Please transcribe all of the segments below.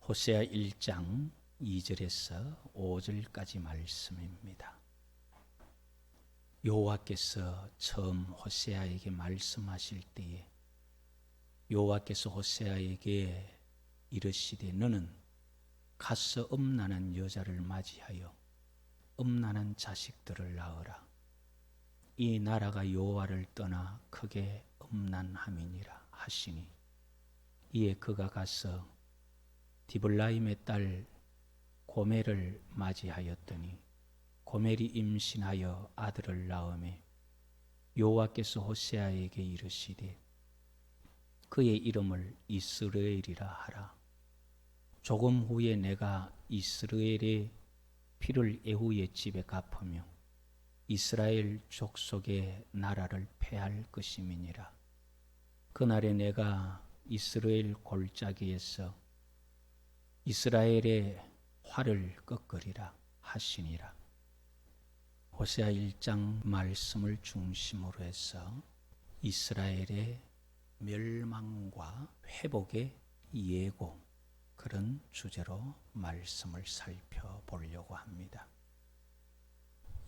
호세아 1장 2절에서 5절까지 말씀입니다. 여호와께서 처음 호세아에게 말씀하실 때에 여호와께서 호세아에게 이르시되 너는 가서 음란한 여자를 맞이하여 음란한 자식들을 낳으라. 이 나라가 여호와를 떠나 크게 음란함이니라 하시니 이에 그가 가서 디블라임의 딸 고멜을 맞이하였더니 고멜이 임신하여 아들을 낳으매 여호와께서 호세아에게 이르시되 그의 이름을 이스라엘이라 하라. 조금 후에 내가 이스라엘의 피를 에후의 집에 갚으며 이스라엘 족속의 나라를 패할 것임이니라. 그날에 내가 이스라엘 골짜기에서 이스라엘의 활을 꺾으리라 하시니라. 호세아 1장 말씀을 중심으로 해서 이스라엘의 멸망과 회복의 예고, 그런 주제로 말씀을 살펴보려고 합니다.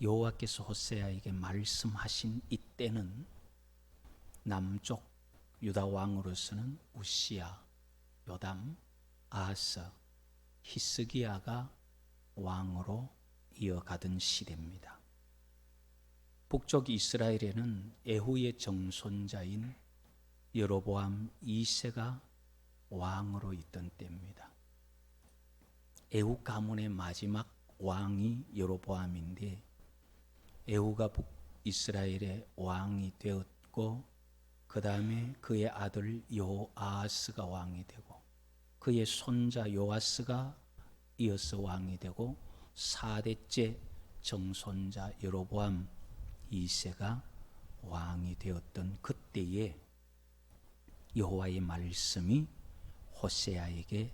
여호와께서 호세아에게 말씀하신 이때는 남쪽 유다 왕으로서는 우시야, 요담, 아하스, 히스기야가 왕으로 이어가던 시대입니다. 북쪽 이스라엘에는 에후의 정손자인 여로보암 2세가 왕으로 있던 때입니다. 에후 가문의 마지막 왕이 여로보암인데 에후가 북이스라엘의 왕이 되었고 그 다음에 그의 아들 요아스가 왕이 되고 그의 손자 요아스가 이어서 왕이 되고 4대째 정손자 여로보암 2세가 왕이 되었던 그때에 여호와의 말씀이 호세아에게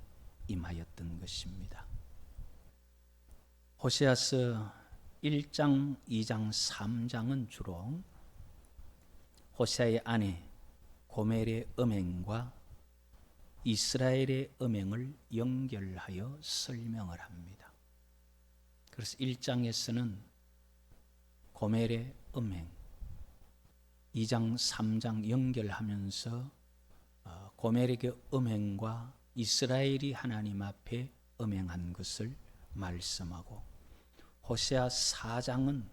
임하였던 것입니다. 호세아서 1장, 2장, 3장은 주로 호세아의 아내 고멜의 음행과 이스라엘의 음행을 연결하여 설명을 합니다. 그래서 1장에서는 고멜의 음행, 2장, 3장 연결하면서 고멜에게 음행과 이스라엘이 하나님 앞에 음행한 것을 말씀하고 호세아 4장은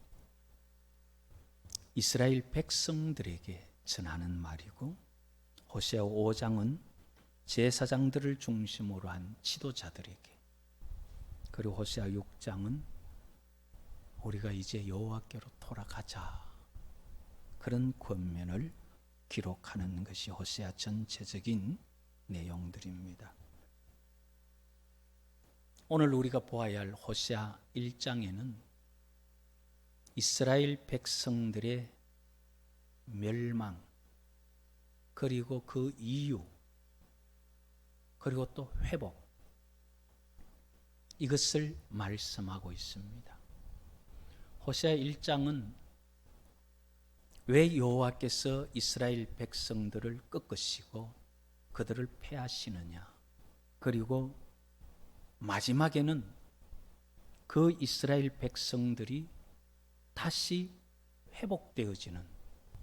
이스라엘 백성들에게 전하는 말이고 호세아 5장은 제사장들을 중심으로 한 지도자들에게, 그리고 호세아 6장은 우리가 이제 여호와께로 돌아가자, 그런 권면을 기록하는 것이 호세아 전체적인 내용들입니다. 오늘 우리가 보아야 할 호세아 1장에는 이스라엘 백성들의 멸망, 그리고 그 이유, 그리고 또 회복, 이것을 말씀하고 있습니다. 호세아 1장은 왜 여호와께서 이스라엘 백성들을 꺾으시고 그들을 패하시느냐, 그리고 마지막에는 그 이스라엘 백성들이 다시 회복되어지는,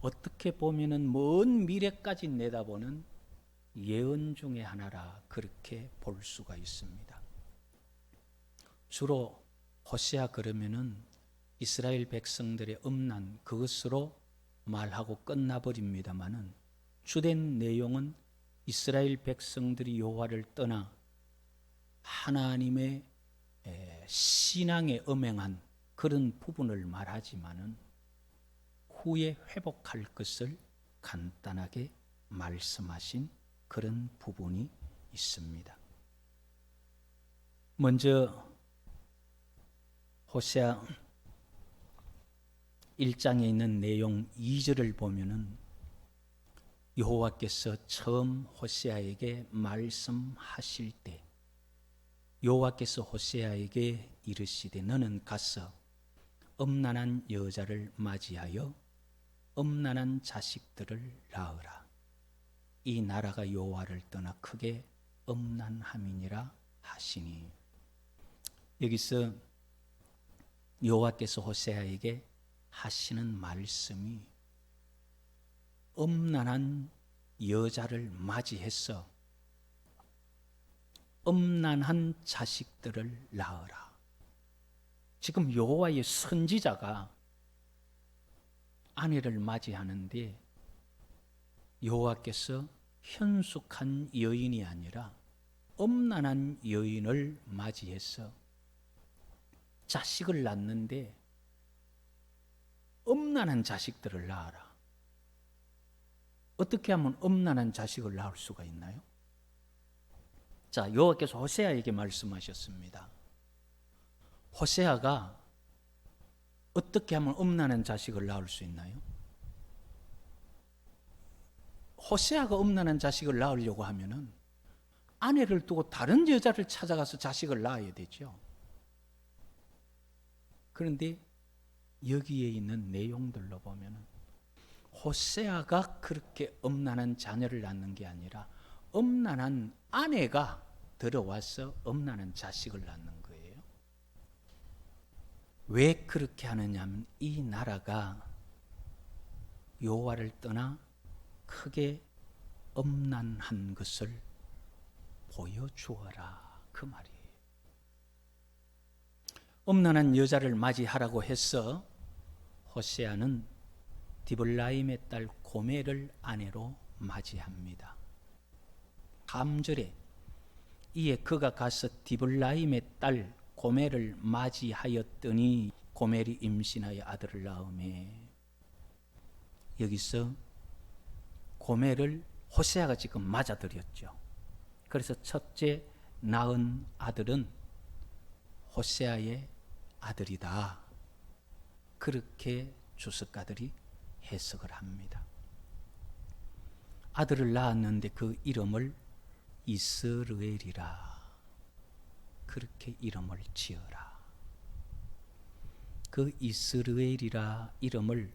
어떻게 보면은 먼 미래까지 내다보는 예언 중의 하나라, 그렇게 볼 수가 있습니다. 주로 호세아 그러면은 이스라엘 백성들의 음란, 그것으로 말하고 끝나버립니다마는 주된 내용은 이스라엘 백성들이 여호와를 떠나 하나님의 신앙에 음행한 그런 부분을 말하지만은 후에 회복할 것을 간단하게 말씀하신 그런 부분이 있습니다. 먼저 호세아 1장에 있는 내용 2절을 보면은 여호와께서 처음 호세아에게 말씀하실 때 여호와께서 호세아에게 이르시되 너는 가서 음란한 여자를 맞이하여 음란한 자식들을 낳으라. 이 나라가 여호와를 떠나 크게 음란함이니라 하시니. 여기서 여호와께서 호세아에게 하시는 말씀이 음란한 여자를 맞이해서 음란한 자식들을 낳으라. 지금 여호와의 선지자가 아내를 맞이하는데 여호와께서 현숙한 여인이 아니라 음란한 여인을 맞이해서 자식을 낳는데 음란한 자식들을 낳아라. 어떻게 하면 음란한 자식을 낳을 수가 있나요? 자, 여호와께서 호세아에게 말씀하셨습니다. 호세아가 어떻게 하면 음란한 자식을 낳을 수 있나요? 호세아가 음란한 자식을 낳으려고 하면은 아내를 두고 다른 여자를 찾아가서 자식을 낳아야 되죠. 그런데 여기에 있는 내용들로 보면은 호세아가 그렇게 음란한 자녀를 낳는 게 아니라 음란한 아내가 들어와서 음란한 자식을 낳는 거예요. 왜 그렇게 하느냐면 이 나라가 여호와를 떠나 크게 음란한 것을 보여주어라, 그 말이에요. 음란한 여자를 맞이하라고 해서 호세아는 디블라임의 딸 고멜을 아내로 맞이합니다. 3절에 이에 그가 가서 디블라임의 딸 고멜을 맞이하였더니 고멜이 임신하여 아들을 낳으매. 여기서 고멜을 호세아가 지금 맞아들였죠. 그래서 첫째 낳은 아들은 호세아의 아들이다. 그렇게 주석가들이 해석을 합니다. 아들을 낳았는데 그 이름을 이스르엘이라. 그렇게 이름을 지어라. 그 이스르엘이라 이름을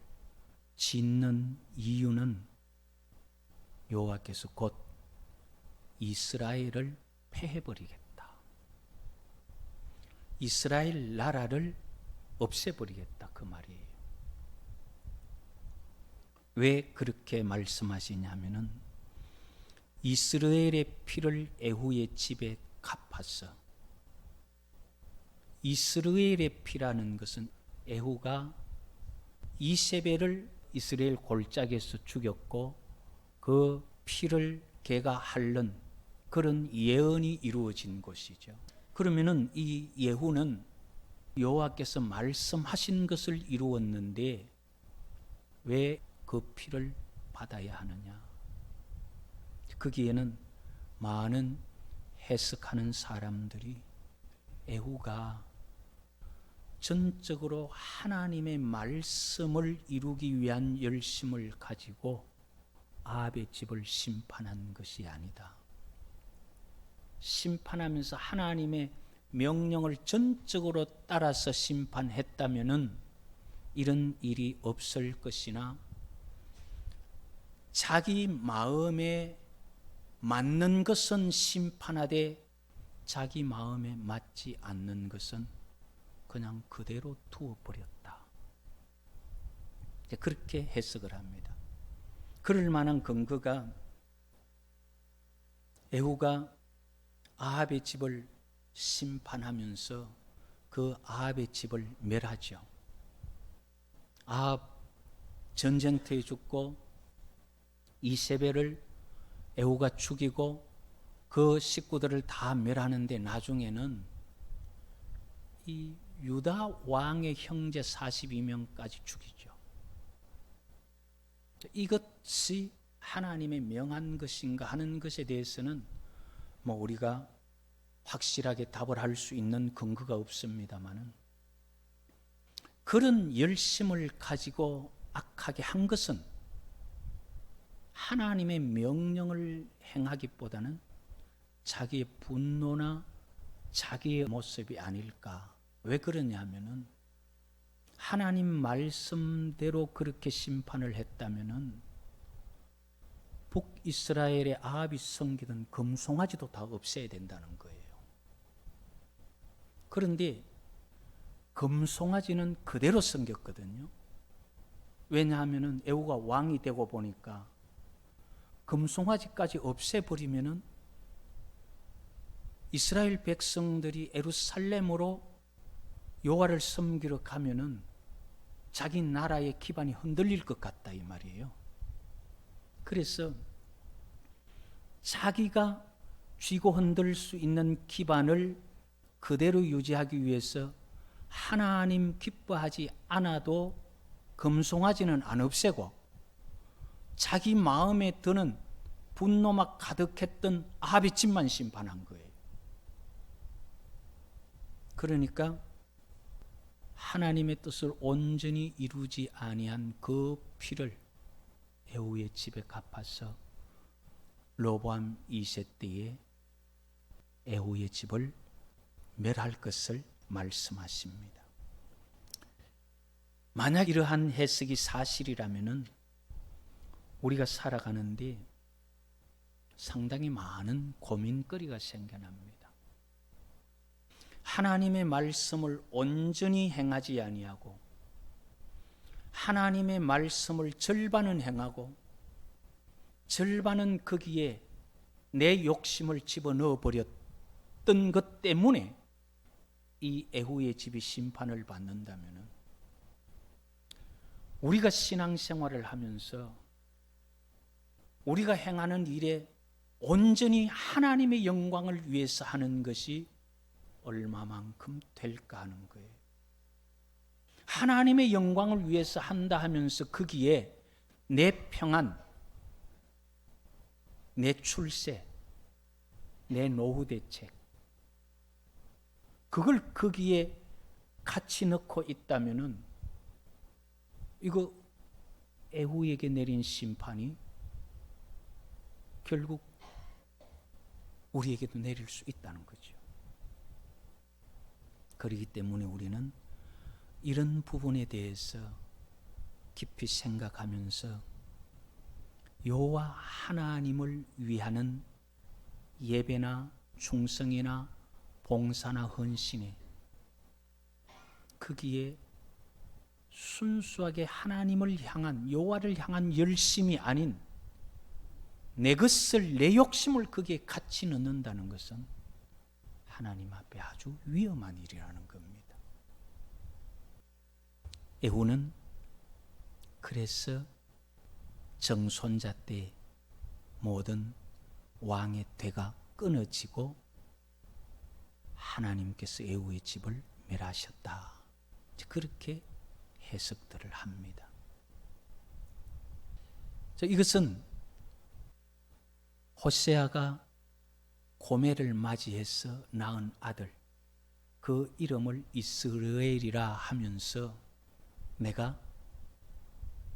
짓는 이유는 여호와께서 곧 이스라엘을 패해버리겠다. 이스라엘 나라를 없애버리겠다, 그 말이에요. 왜 그렇게 말씀하시냐면은 이스라엘의 피를 에후의 집에 갚았어. 이스라엘의 피라는 것은 에후가 이세벨을 이스라엘 골짜기에서 죽였고 그 피를 걔가 핥는 그런 예언이 이루어진 것이죠. 그러면은 이 예후는 여호와께서 말씀하신 것을 이루었는데 왜 그 피를 받아야 하느냐? 거기에는 많은 해석하는 사람들이 에후가 전적으로 하나님의 말씀을 이루기 위한 열심을 가지고 아합의 집을 심판한 것이 아니다. 심판하면서 하나님의 명령을 전적으로 따라서 심판했다면은 이런 일이 없을 것이나 자기 마음에 맞는 것은 심판하되 자기 마음에 맞지 않는 것은 그냥 그대로 두어버렸다. 그렇게 해석을 합니다. 그럴 만한 근거가 에후가 아합의 집을 심판하면서 그 아합의 집을 멸하죠. 아합 전쟁터에 죽고 이세벨을 에후가 죽이고 그 식구들을 다 멸하는데 나중에는 이 유다 왕의 형제 42명까지 죽이죠. 이것이 하나님의 명한 것인가 하는 것에 대해서는 뭐 우리가 확실하게 답을 할 수 있는 근거가 없습니다만은 그런 열심을 가지고 악하게 한 것은 하나님의 명령을 행하기보다는 자기의 분노나 자기의 모습이 아닐까. 왜 그러냐면은 하나님 말씀대로 그렇게 심판을 했다면은 북이스라엘의 아합이 섬기던 금송아지도 다 없애야 된다는 거예요. 그런데 금송아지는 그대로 섬겼거든요. 왜냐하면 에후가 왕이 되고 보니까 금송아지까지 없애버리면은 이스라엘 백성들이 예루살렘으로 여호와를 섬기러 가면은 자기 나라의 기반이 흔들릴 것 같다 이 말이에요. 그래서 자기가 쥐고 흔들 수 있는 기반을 그대로 유지하기 위해서 하나님 기뻐하지 않아도 금송아지는 안 없애고 자기 마음에 드는 분노만 가득했던 아합의 집만 심판한 거예요. 그러니까 하나님의 뜻을 온전히 이루지 아니한 그 피를 에후의 집에 갚아서 로보암 2세 때에 에후의 집을 멸할 것을 말씀하십니다. 만약 이러한 해석이 사실이라면 우리가 살아가는데 상당히 많은 고민거리가 생겨납니다. 하나님의 말씀을 온전히 행하지 아니하고 하나님의 말씀을 절반은 행하고 절반은 거기에 내 욕심을 집어넣어 버렸던 것 때문에 이 에후의 집이 심판을 받는다면 우리가 신앙생활을 하면서 우리가 행하는 일에 온전히 하나님의 영광을 위해서 하는 것이 얼마만큼 될까 하는 거예요. 하나님의 영광을 위해서 한다 하면서 거기에 내 평안, 내 출세, 내 노후 대책 그걸 거기에 같이 넣고 있다면은 이거 에후에게 내린 심판이 결국 우리에게도 내릴 수 있다는 거죠. 그렇기 때문에 우리는 이런 부분에 대해서 깊이 생각하면서 여호와 하나님을 위하는 예배나 충성이나 봉사나 헌신에 거기에 순수하게 하나님을 향한 여호와를 향한 열심이 아닌 내 것을 내 욕심을 거기에 같이 넣는다는 것은 하나님 앞에 아주 위험한 일이라는 겁니다. 에후는 그래서 정손자 때 모든 왕의 대가 끊어지고 하나님께서 에후의 집을 멸하셨다. 그렇게 해석들을 합니다. 이것은 호세아가 고멜을 맞이해서 낳은 아들, 그 이름을 이스라엘이라 하면서 내가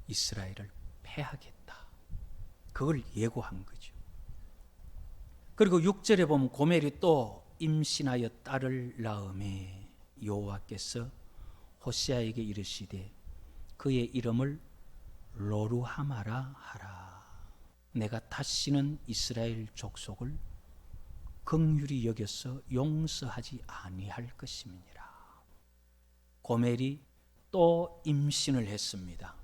이스라엘을 패하겠다. 그걸 예고한 거죠. 그리고 6절에 보면 고멜이 또 임신하여 딸을 낳음에 여호와께서 호세아에게 이르시되 그의 이름을 로루하마라 하라. 내가 다시는 이스라엘 족속을 긍휼히 여겨서 용서하지 아니할 것임이니라. 고멜이 또 임신을 했습니다.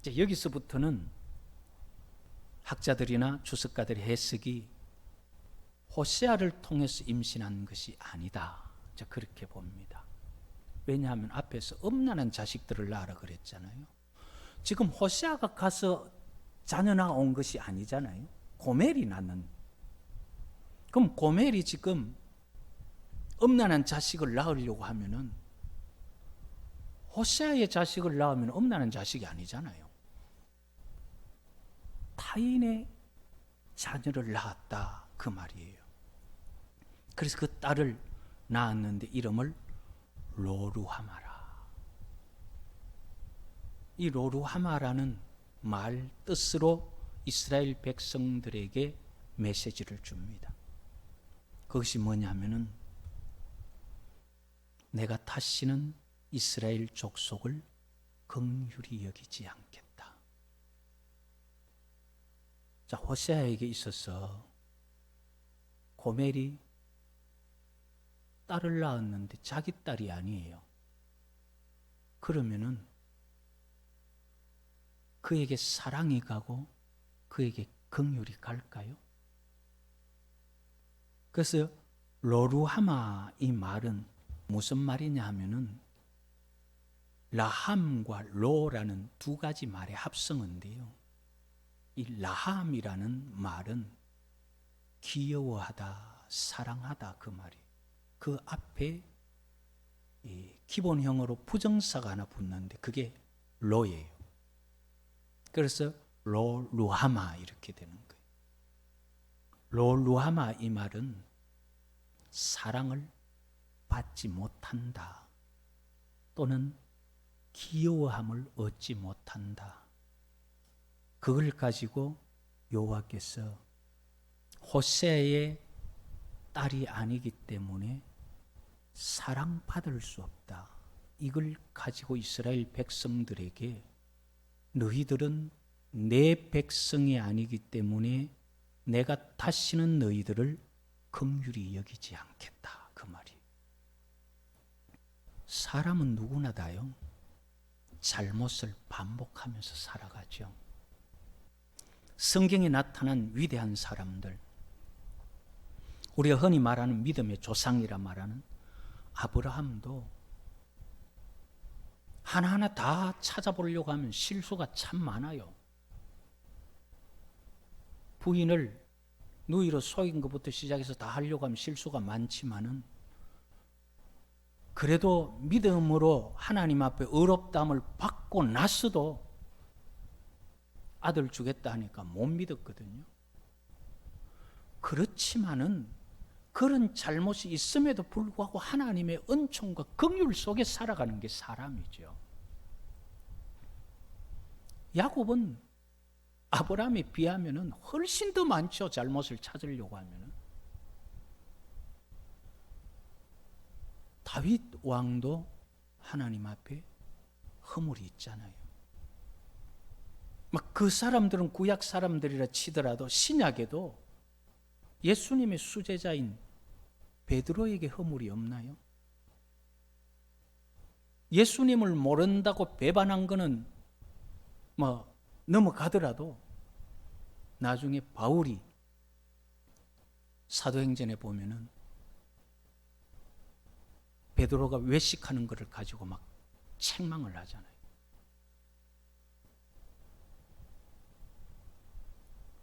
여기서부터는 학자들이나 주석가들의 해석이 호세아를 통해서 임신한 것이 아니다. 그렇게 봅니다. 왜냐하면 앞에서 음란한 자식들을 낳으라 그랬잖아요. 지금 호세아가 가서 자녀 낳아온 것이 아니잖아요. 고멜이 낳는. 그럼 고멜이 지금 음란한 자식을 낳으려고 하면은 호세아의 자식을 낳으면 음란한 자식이 아니잖아요. 타인의 자녀를 낳았다 그 말이에요. 그래서 그 딸을 낳았는데 이름을 로루하마라. 이 로루하마라는 말 뜻으로 이스라엘 백성들에게 메시지를 줍니다. 그것이 뭐냐면은 내가 다시는 이스라엘 족속을 긍휼히 여기지 않겠다. 자, 호세아에게 있어서 고멜이 딸을 낳았는데 자기 딸이 아니에요. 그러면은 그에게 사랑이 가고 그에게 긍휼이 갈까요? 그래서 로루하마 이 말은 무슨 말이냐 하면은 라함과 로라는 두 가지 말의 합성어인데요. 이 라함이라는 말은 귀여워하다, 사랑하다 그 말이에요. 그 앞에 기본형으로 부정사가 하나 붙는데 그게 로예요. 그래서 로루하마 이렇게 되는 거예요. 로루하마 이 말은 사랑을 받지 못한다 또는 귀여워함을 얻지 못한다. 그걸 가지고 여호와께서 호세아의 딸이 아니기 때문에 사랑받을 수 없다. 이걸 가지고 이스라엘 백성들에게 너희들은 내 백성이 아니기 때문에 내가 다시는 너희들을 긍휼히 여기지 않겠다. 그 말이. 사람은 누구나 다요. 잘못을 반복하면서 살아가죠. 성경에 나타난 위대한 사람들, 우리가 흔히 말하는 믿음의 조상이라 말하는 아브라함도 하나하나 다 찾아보려고 하면 실수가 참 많아요. 부인을 누이로 속인 것부터 시작해서 다 하려고 하면 실수가 많지만은 그래도 믿음으로 하나님 앞에 의롭다함을 받고 나서도 아들 주겠다 하니까 못 믿었거든요. 그렇지만은 그런 잘못이 있음에도 불구하고 하나님의 은총과 긍휼 속에 살아가는 게 사람이죠. 야곱은 아브라함에 비하면은 훨씬 더 많죠. 잘못을 찾으려고 하면은. 다윗 왕도 하나님 앞에 허물이 있잖아요. 막 그 사람들은 구약 사람들이라 치더라도 신약에도 예수님의 수제자인 베드로에게 허물이 없나요? 예수님을 모른다고 배반한 거는 뭐 넘어가더라도 나중에 바울이 사도행전에 보면은 베드로가 외식하는 것을 가지고 막 책망을 하잖아요.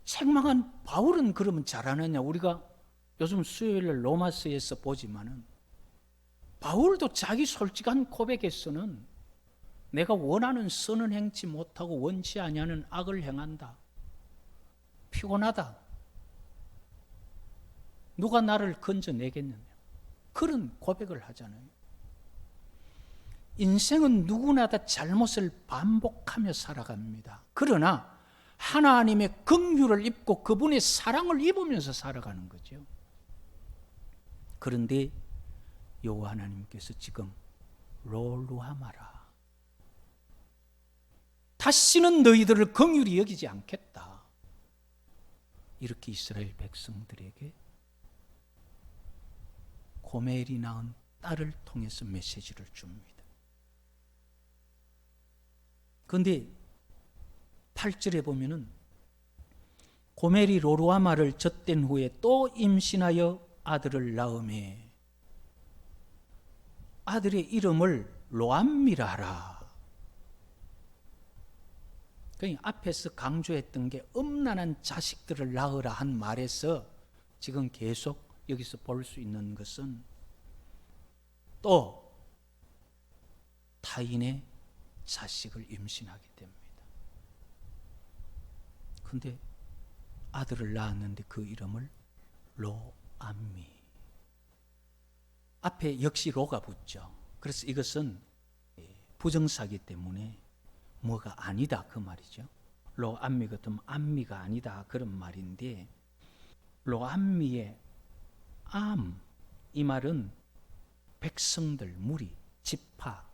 책망한 바울은 그러면 잘하느냐? 우리가 요즘 수요일날 로마서에서 보지만은 바울도 자기 솔직한 고백에서는 내가 원하는 선은 행치 못하고 원치 아니하는 악을 행한다. 피곤하다. 누가 나를 건져내겠느냐? 그런 고백을 하잖아요. 인생은 누구나 다 잘못을 반복하며 살아갑니다. 그러나 하나님의 긍휼을 입고 그분의 사랑을 입으면서 살아가는 거죠. 그런데 여호와 하나님께서 지금 로루하마라, 다시는 너희들을 긍휼히 여기지 않겠다. 이렇게 이스라엘 백성들에게 고멜이 낳은 딸을 통해서 메시지를 줍니다. 그런데 8절에 보면은 고멜이 로루하마를 젖댄 후에 또 임신하여 아들을 낳음에 아들의 이름을 로암미라 하라. 그러니까 앞에서 강조했던 게 음란한 자식들을 낳으라 한 말에서 지금 계속 여기서 볼 수 있는 것은 또 타인의 자식을 임신하게 됩니다. 그런데 아들을 낳았는데 그 이름을 로암미. 앞에 역시 로가 붙죠. 그래서 이것은 부정사기 때문에 뭐가 아니다 그 말이죠. 로암미 같으면 암미가 아니다 그런 말인데, 로암미의 암, 이 말은 백성들, 무리, 지파,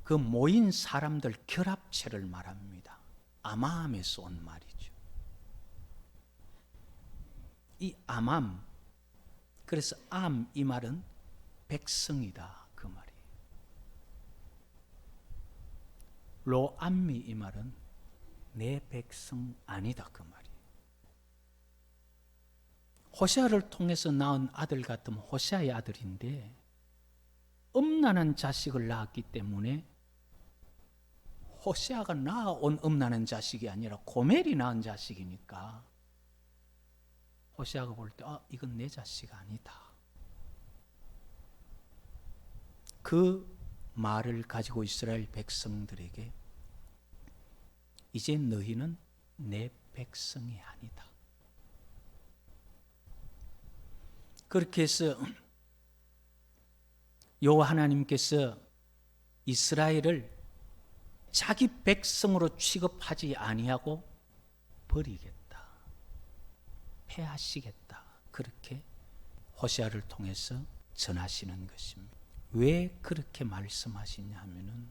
그 모인 사람들 결합체를 말합니다. 아맘에서 온 말이죠. 이 아맘, 그래서 암 이 말은 백성이다 그 말이에요. 로암미 이 말은 내 백성 아니다 그 말이에요. 호세아를 통해서 낳은 아들 같으면 호세아의 아들인데 음란한 자식을 낳았기 때문에 호세아가 낳아온 음란한 자식이 아니라 고멜이 낳은 자식이니까 호세아가 볼 때 이건 내 자식 아니다. 그 말을 가지고 이스라엘 백성들에게 이제 너희는 내 백성이 아니다. 그렇게 해서 여호와 하나님께서 이스라엘을 자기 백성으로 취급하지 아니하고 버리겠다, 패하시겠다, 그렇게 호세아를 통해서 전하시는 것입니다. 왜 그렇게 말씀하시냐 하면은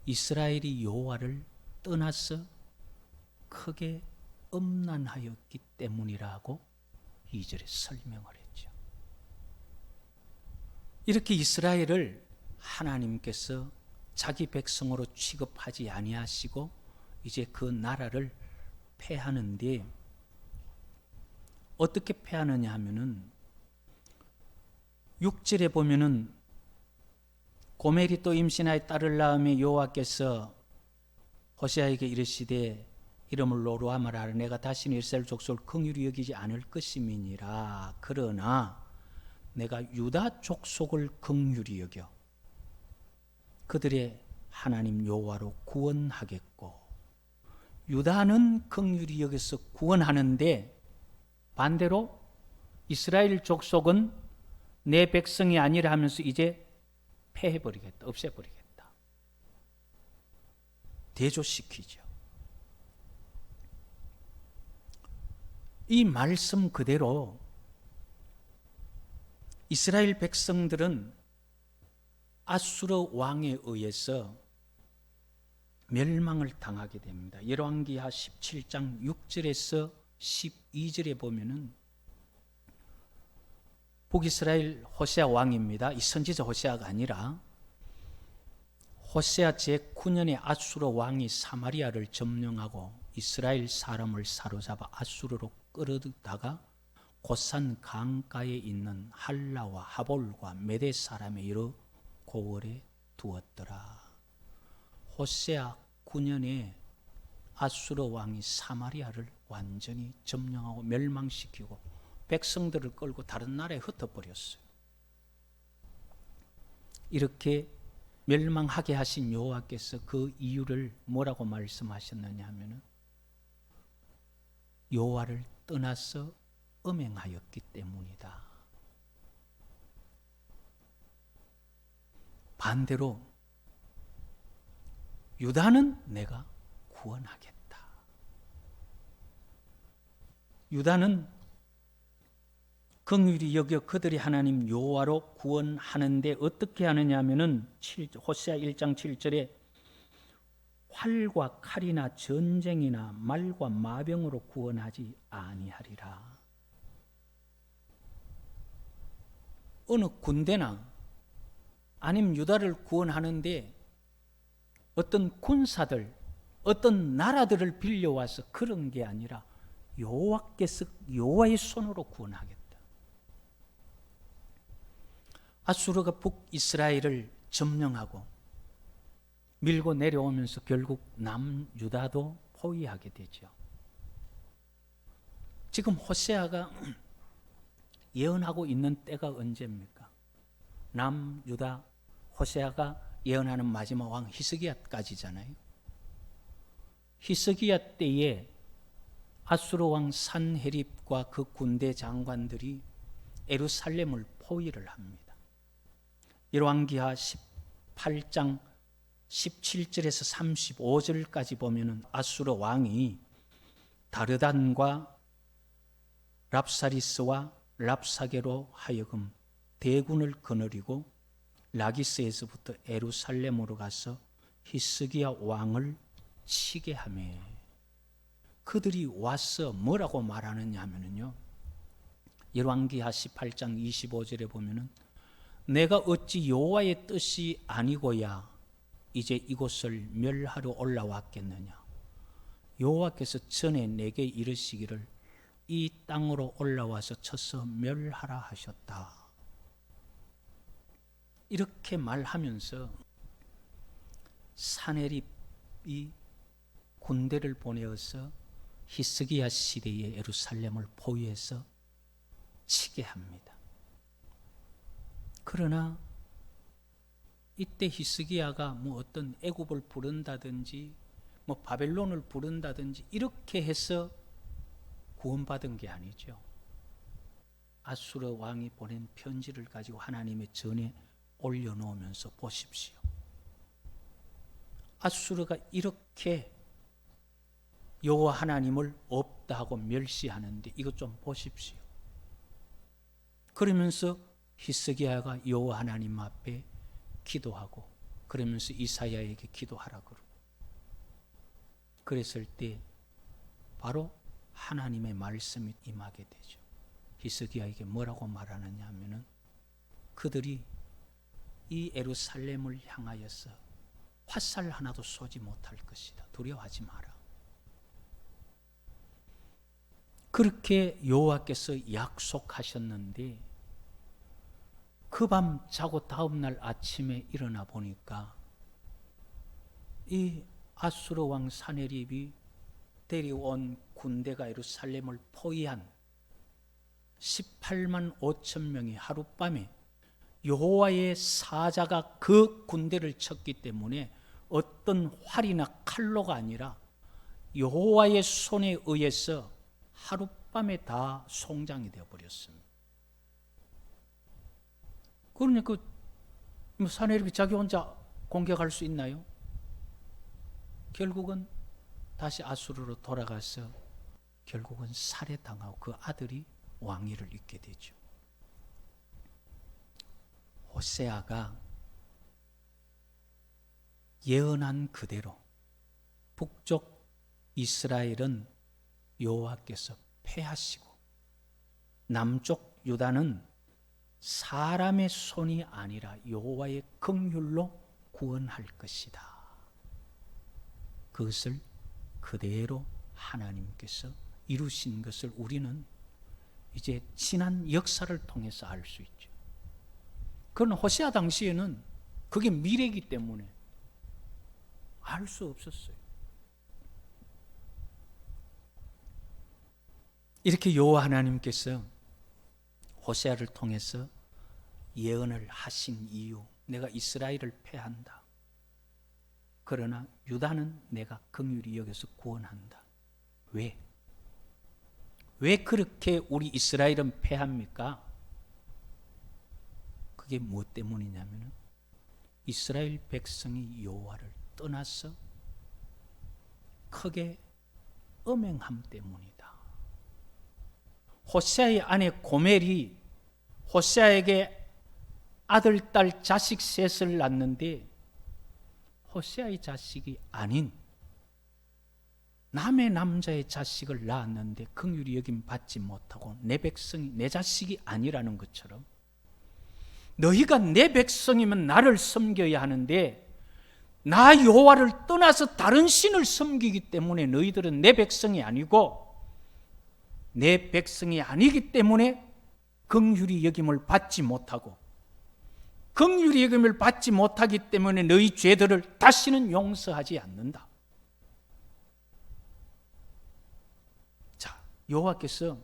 이스라엘이 여호와를 떠나서 크게 음란하였기 때문이라고 2절에 설명을 했죠. 이렇게 이스라엘을 하나님께서 자기 백성으로 취급하지 아니하시고 이제 그 나라를 패하는데 어떻게 패하느냐 하면은 6절에 보면은 고멜이 또 임신하여 딸을 낳음에 여호와께서 호세아에게 이르시되 이름을 로루하마라 하라. 내가 다시는 이스라엘 족속을 긍휼히 여기지 않을 것임이니라. 그러나 내가 유다 족속을 긍휼히 여겨 그들의 하나님 여호와로 구원하겠고, 유다는 긍휼히 여겨서 구원하는데 반대로 이스라엘 족속은 내 백성이 아니라 하면서 이제 패해버리겠다, 없애버리겠다, 대조시키죠. 이 말씀 그대로 이스라엘 백성들은 아수르 왕에 의해서 멸망을 당하게 됩니다. 열왕기하 17장 6절에서 12절에 보면은 북이스라엘 호세아 왕입니다. 이 선지자 호세아가 아니라 호세아 제9년에 아수르 왕이 사마리아를 점령하고 이스라엘 사람을 사로잡아 아수르로 끌어다가 고산 강가에 있는 할라와 하볼과 메대 사람의 여러 고을에 두었더라. 호세아 9년에 아수르 왕이 사마리아를 완전히 점령하고 멸망시키고 백성들을 끌고 다른 나라에 흩어버렸어요. 이렇게 멸망하게 하신 여호와께서 그 이유를 뭐라고 말씀하셨느냐 하면은 여호와를 떠나서 음행하였기 때문이다. 반대로 유다는 내가 구원하겠다. 유다는 긍휼히 여겨 그들이 하나님 여호와로 구원하는데 어떻게 하느냐 하면은 호세아 1장 7절에 활과 칼이나 전쟁이나 말과 마병으로 구원하지 아니하리라. 어느 군대나 아니면 유다를 구원하는데 어떤 군사들, 어떤 나라들을 빌려와서 그런 게 아니라 여호와께서 여호와의 손으로 구원하겠다. 아수르가 북이스라엘을 점령하고 밀고 내려오면서 결국 남유다도 포위하게 되죠. 지금 호세아가 예언하고 있는 때가 언제입니까? 남유다 호세아가 예언하는 마지막 왕 히스기야까지잖아요. 히스기야 때에 아수르 왕 산헤립과 그 군대 장관들이 예루살렘을 포위를 합니다. 열왕기하 18장 17절에서 35절까지 보면은 아수르 왕이 다르단과 랍사리스와 랍사게로 하여금 대군을 거느리고 라기스에서부터 예루살렘으로 가서 히스기야 왕을 치게 하며 그들이 와서 뭐라고 말하느냐 하면요, 열왕기하 18장 25절에 보면은 내가 어찌 여호와의 뜻이 아니고야 이제 이곳을 멸하러 올라왔겠느냐. 여호와께서 전에 내게 이르시기를 이 땅으로 올라와서 쳐서 멸하라 하셨다. 이렇게 말하면서 사내립이 군대를 보내어서 히스기야 시대의 예루살렘을 포위해서 치게 합니다. 그러나 이때 히스기야가 뭐 어떤 애굽을 부른다든지 뭐 바벨론을 부른다든지 이렇게 해서 구원받은 게 아니죠. 아수르 왕이 보낸 편지를 가지고 하나님의 전에 올려놓으면서 보십시오. 아수르가 이렇게 여호와 하나님을 없다 하고 멸시하는데 이것 좀 보십시오. 그러면서 히스기야가 여호와 하나님 앞에 기도하고 그러면서 이사야에게 기도하라 그러고 그랬을 때 바로 하나님의 말씀이 임하게 되죠. 히스기야에게 뭐라고 말하느냐 하면은 그들이 이 예루살렘을 향하여서 화살 하나도 쏘지 못할 것이다. 두려워하지 마라. 그렇게 여호와께서 약속하셨는데 그 밤 자고 다음 날 아침에 일어나 보니까 이 아수르 왕 사네립이 데려온 군대가 예루살렘을 포위한 18만 5천 명이 하룻밤에 여호와의 사자가 그 군대를 쳤기 때문에 어떤 활이나 칼로가 아니라 여호와의 손에 의해서 하룻밤에 다 송장이 되어버렸습니다. 그러니까 사내립이 자기 혼자 공격할 수 있나요? 결국은 다시 아수르로 돌아가서 결국은 살해당하고 그 아들이 왕위를 잇게 되죠. 호세아가 예언한 그대로 북쪽 이스라엘은 여호와께서 패하시고 남쪽 유다는 사람의 손이 아니라 여호와의 긍휼로 구원할 것이다. 그것을 그대로 하나님께서 이루신 것을 우리는 이제 지난 역사를 통해서 알 수 있죠. 그러나 호세아 당시에는 그게 미래이기 때문에 알 수 없었어요. 이렇게 여호와 하나님께서 호세아를 통해서 예언을 하신 이유, 내가 이스라엘을 패한다. 그러나 유다는 내가 긍휼히 여겨서 구원한다. 왜? 왜 그렇게 우리 이스라엘은 패합니까? 그게 무엇 때문이냐면 이스라엘 백성이 여호와를 떠나서 크게 음행함 때문이다. 호세아의 아내 고멜이 호세아에게 아들, 딸, 자식 셋을 낳는데 호세아의 자식이 아닌 남의 남자의 자식을 낳았는데 긍휼히 여김 받지 못하고 내 백성이 내 자식이 아니라는 것처럼 너희가 내 백성이면 나를 섬겨야 하는데 나 여호와를 떠나서 다른 신을 섬기기 때문에 너희들은 내 백성이 아니고 내 백성이 아니기 때문에 긍휼히 여김을 받지 못하고 긍휼히 여김을 받지 못하기 때문에 너희 죄들을 다시는 용서하지 않는다. 자, 여호와께서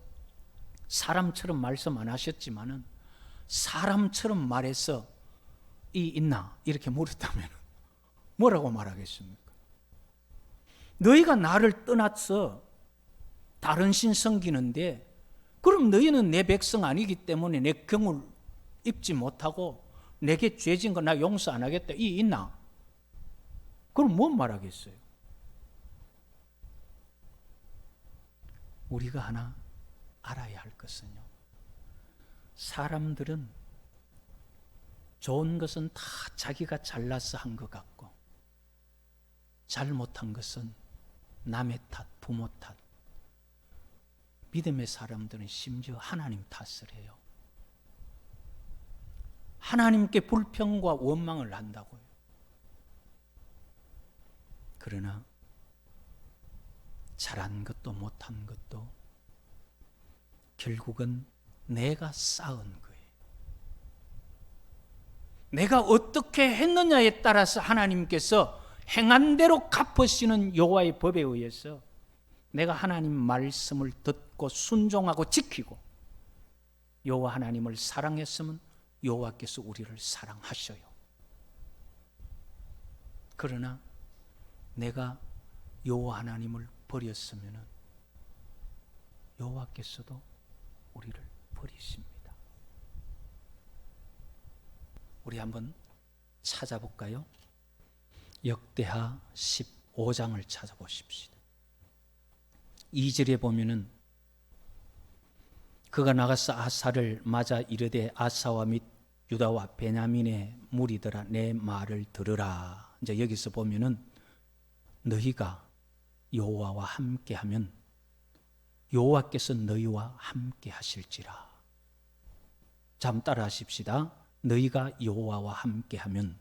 사람처럼 말씀 안 하셨지만은 사람처럼 말해서 이 있나 이렇게 물었다면 뭐라고 말하겠습니까? 너희가 나를 떠나서 다른 신 섬기는데 그럼 너희는 내 백성 아니기 때문에 내 경을 입지 못하고 내게 죄진 거 나 용서 안 하겠다 이 있나? 그럼 뭐 말하겠어요? 우리가 하나 알아야 할 것은요, 사람들은 좋은 것은 다 자기가 잘나서 한 것 같고 잘못한 것은 남의 탓, 부모 탓, 믿음의 사람들은 심지어 하나님 탓을 해요. 하나님께 불평과 원망을 한다고요. 그러나 잘한 것도 못한 것도 결국은 내가 쌓은 거예요. 내가 어떻게 했느냐에 따라서 하나님께서 행한 대로 갚으시는 여호와의 법에 의해서 내가 하나님 말씀을 듣고 순종하고 지키고 여호와 하나님을 사랑했으면 여호와께서 우리를 사랑하셔요. 그러나 내가 여호와 하나님을 버렸으면 여호와께서도 우리를 버리십니다. 우리 한번 찾아볼까요? 역대하 15장을 찾아보십시다. 2절에 보면은 그가 나가서 아사를 맞아 이르되 아사와 및 유다와 베냐민의 무리들아 내 말을 들으라. 이제 여기서 보면은 너희가 여호와와 함께하면 여호와께서 너희와 함께 하실지라. 자, 한번 따라 하십시다. 너희가 여호와와 함께하면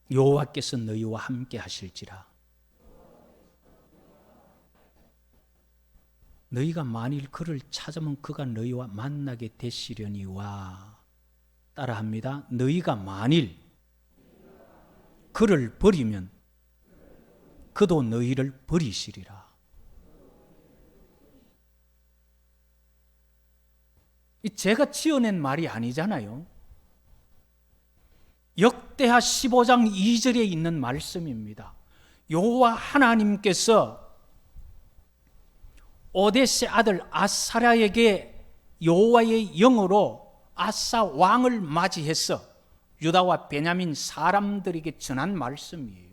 여호와께서 너희와 함께 하실지라. 너희가 만일 그를 찾으면 그가 너희와 만나게 되시려니와. 따라합니다. 너희가 만일 그를 버리면 그도 너희를 버리시리라. 이 제가 지어낸 말이 아니잖아요. 역대하 15장 2절에 있는 말씀입니다. 여호와 하나님께서 오뎃의 아들 아사랴에게 여호와의 영으로 아사 왕을 맞이해서 유다와 베냐민 사람들에게 전한 말씀이에요.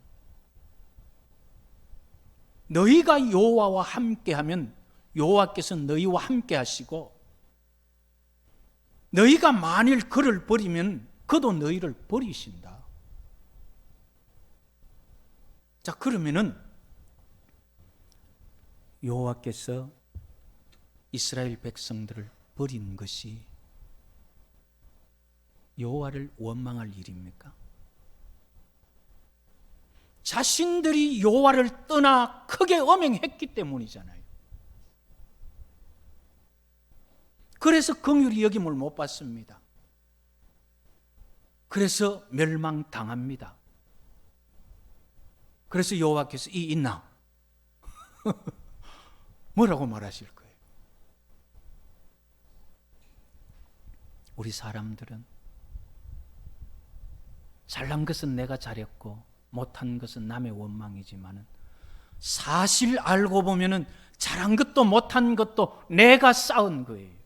너희가 여호와와 함께하면 여호와께서 너희와 함께하시고 너희가 만일 그를 버리면 그도 너희를 버리신다. 자, 그러면은 여호와께서 이스라엘 백성들을 버린 것이 여호와를 원망할 일입니까? 자신들이 여호와를 떠나 크게 엄행했기 때문이잖아요. 그래서 긍휼히 여김을 못 받습니다. 그래서 멸망당합니다. 그래서 여호와께서 이 있나? 뭐라고 말하실 거예요? 우리 사람들은 잘난 것은 내가 잘했고 못한 것은 남의 원망이지만 사실 알고 보면은 잘한 것도 못한 것도 내가 쌓은 거예요.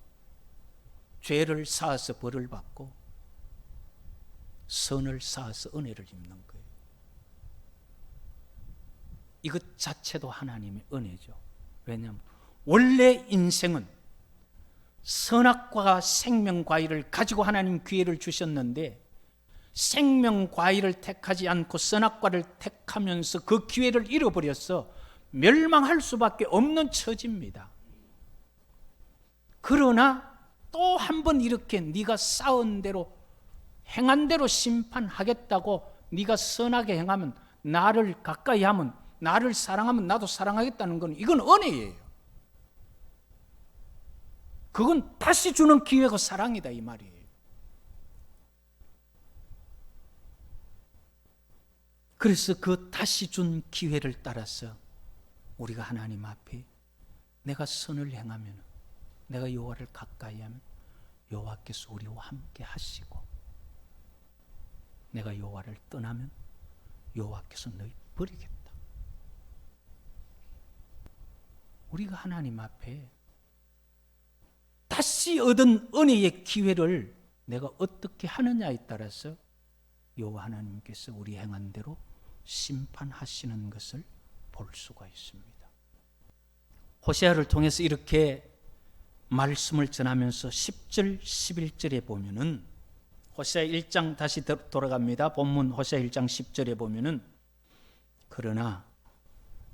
죄를 쌓아서 벌을 받고 선을 쌓아서 은혜를 입는 거예요. 이것 자체도 하나님의 은혜죠. 왜냐하면 원래 인생은 선악과가 생명과일을 가지고 하나님 기회를 주셨는데 생명과일을 택하지 않고 선악과를 택하면서 그 기회를 잃어버려서 멸망할 수밖에 없는 처지입니다. 그러나 또 한 번 이렇게 네가 쌓은 대로 행한 대로 심판하겠다고 네가 선하게 행하면 나를 가까이 하면 나를 사랑하면 나도 사랑하겠다는 건 이건 은혜예요. 그건 다시 주는 기회가 사랑이다 이 말이에요. 그래서 그 다시 준 기회를 따라서 우리가 하나님 앞에 내가 선을 행하면 내가 여호와를 가까이 하면 여호와께서 우리와 함께 하시고 내가 여호와를 떠나면 여호와께서 너희 버리겠다. 우리가 하나님 앞에 다시 얻은 은혜의 기회를 내가 어떻게 하느냐에 따라서 여호와 하나님께서 우리 행한 대로 심판하시는 것을 볼 수가 있습니다. 호세아를 통해서 이렇게 말씀을 전하면서 10절, 11절에 보면은 호세아 1장 다시 돌아갑니다. 본문 호세아 1장 10절에 보면은 그러나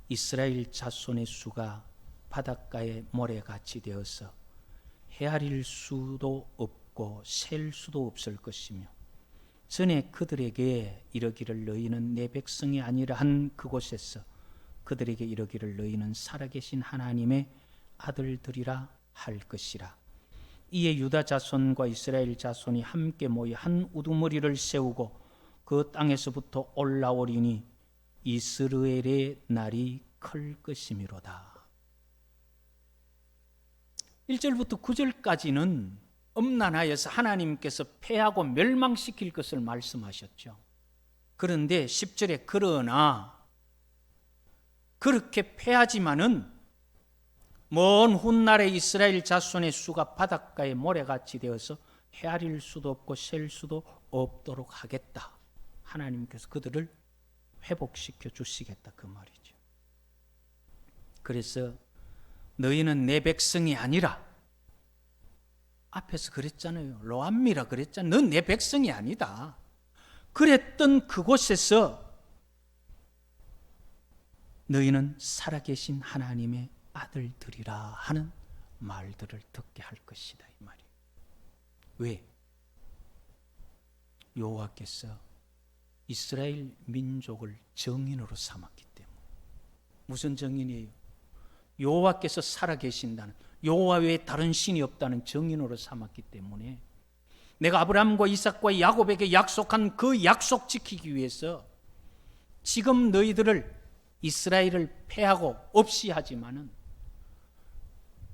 이스라엘 자손의 수가 바닷가의 모래같이 되어서 헤아릴 수도 없고 셀 수도 없을 것이며 전에 그들에게 이르기를 너희는 내 백성이 아니라 한 그곳에서 그들에게 이르기를 너희는 살아계신 하나님의 아들들이라 할 것이라. 이에 유다 자손과 이스라엘 자손이 함께 모여 한 우두머리를 세우고 그 땅에서부터 올라오리니 이스라엘의 날이 클 것이미로다. 1절부터 9절까지는 음란하여서 하나님께서 패하고 멸망시킬 것을 말씀하셨죠. 그런데 10절에 그러나 그렇게 패하지만은 먼 훗날에 이스라엘 자손의 수가 바닷가의 모래같이 되어서 헤아릴 수도 없고 셀 수도 없도록 하겠다. 하나님께서 그들을 회복시켜 주시겠다 그 말이죠. 그래서 너희는 내 백성이 아니라, 앞에서 그랬잖아요. 로암미라 그랬잖아요. 넌 내 백성이 아니다. 그랬던 그곳에서 너희는 살아계신 하나님의 아들들이라 하는 말들을 듣게 할 것이다 이 말이에요. 왜? 여호와께서 이스라엘 민족을 정인으로 삼았기 때문에. 무슨 정인이에요? 여호와께서 살아계신다는, 여호와 외에 다른 신이 없다는 정인으로 삼았기 때문에 내가 아브라함과 이삭과 야곱에게 약속한 그 약속 지키기 위해서 지금 너희들을 이스라엘을 패하고 없이 하지만은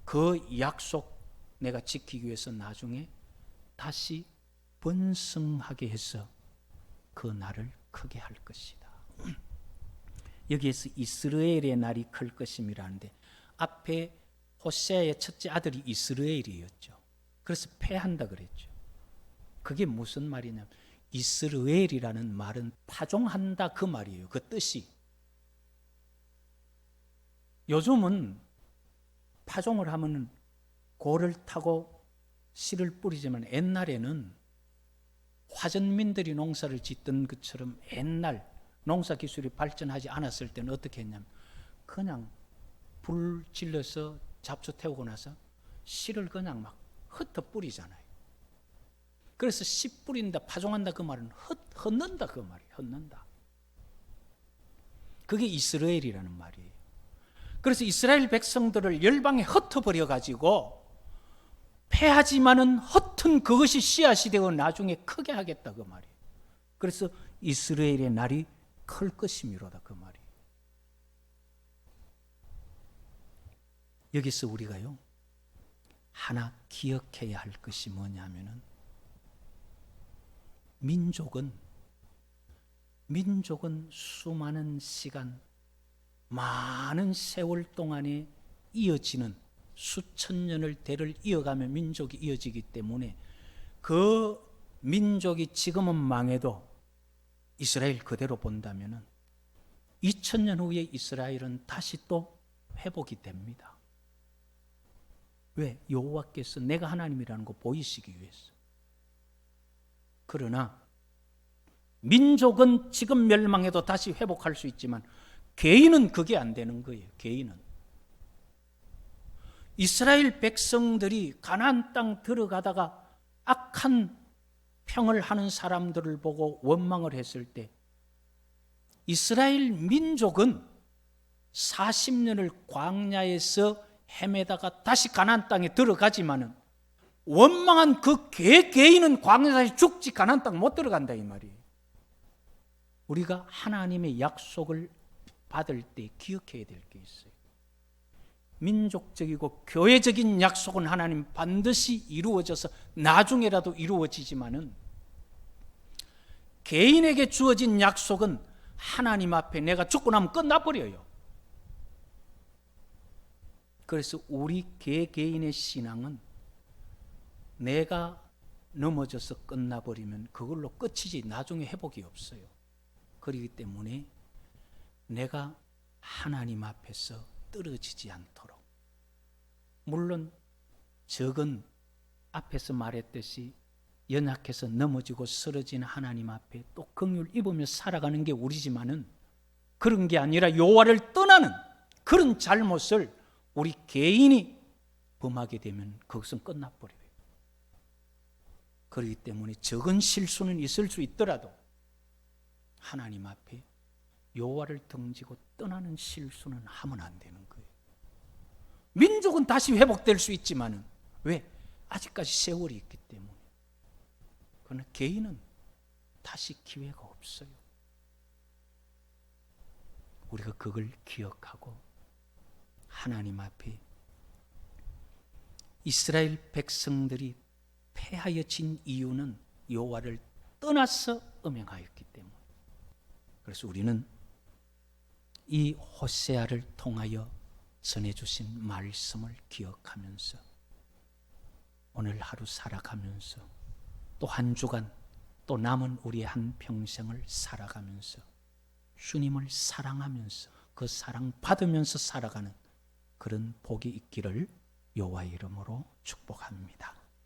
그 약속 내가 지키기 위해서 나중에 다시 번성하게 해서 그 날을 크게 할 것이다. 여기에서 이스라엘의 날이 클 것임이라는데 앞에 호세아의 첫째 아들이 이스라엘이었죠. 그래서 패한다 그랬죠. 그게 무슨 말이냐면 이스라엘이라는 말은 파종한다 그 말이에요. 그 뜻이. 요즘은 파종을 하면은 고를 타고 씨를 뿌리지만 옛날에는 화전민들이 농사를 짓던 것처럼 옛날 농사 기술이 발전하지 않았을 때는 어떻게 했냐면 그냥 불 질러서 잡초 태우고 나서 씨를 그냥 막 흩어 뿌리잖아요. 그래서 씨 뿌린다, 파종한다 그 말은 흩는다 그 말이에요. 흩는다. 그게 이스라엘이라는 말이에요. 그래서 이스라엘 백성들을 열방에 흩어버려 가지고 패하지만은 흩은 그것이 씨앗이 되어 나중에 크게 하겠다 그 말이에요. 그래서 이스라엘의 날이 클 것이미로다 그 말이에요. 여기서 우리가요 하나 기억해야 할 것이 뭐냐면은 민족은 수많은 시간, 많은 세월 동안에 이어지는 수천 년을 대를 이어가며 민족이 이어지기 때문에 그 민족이 지금은 망해도 이스라엘 그대로 본다면은 2000년 후에 이스라엘은 다시 또 회복이 됩니다. 왜? 여호와께서 내가 하나님이라는 거 보이시기 위해서. 그러나 민족은 지금 멸망해도 다시 회복할 수 있지만 개인은 그게 안 되는 거예요. 개인은. 이스라엘 백성들이 가나안 땅 들어가다가 악한 평을 하는 사람들을 보고 원망을 했을 때 이스라엘 민족은 40년을 광야에서 헤매다가 다시 가나안 땅에 들어가지만은 원망한 그 개인은 광야에서 죽지 가나안 땅 못 들어간다 이 말이에요. 우리가 하나님의 약속을 받을 때 기억해야 될 게 있어요. 민족적이고 교회적인 약속은 하나님 반드시 이루어져서 나중에라도 이루어지지만은 개인에게 주어진 약속은 하나님 앞에 내가 죽고 나면 끝나버려요. 그래서 우리 개개인의 신앙은 내가 넘어져서 끝나버리면 그걸로 끝이지 나중에 회복이 없어요. 그렇기 때문에 내가 하나님 앞에서 떨어지지 않도록, 물론 적은 앞에서 말했듯이 연약해서 넘어지고 쓰러지는 하나님 앞에 또 긍휼 입으며 살아가는 게 우리지만은 그런 게 아니라 여호와를 떠나는 그런 잘못을 우리 개인이 범하게 되면 그것은 끝나버려요. 그렇기 때문에 적은 실수는 있을 수 있더라도 하나님 앞에 여호와를 등지고 떠나는 실수는 하면 안 되는 거예요. 민족은 다시 회복될 수 있지만은 왜? 아직까지 세월이 있기 때문에. 그러나 개인은 다시 기회가 없어요. 우리가 그걸 기억하고 하나님 앞에 이스라엘 백성들이 패하여진 이유는 여호와를 떠나서 음행하였기 때문에. 그래서 우리는 이 호세아를 통하여 전해주신 말씀을 기억하면서 오늘 하루 살아가면서 또 한 주간 또 남은 우리의 한 평생을 살아가면서 주님을 사랑하면서 그 사랑 받으면서 살아가는 그런 복이 있기를 여호와의 이름으로 축복합니다.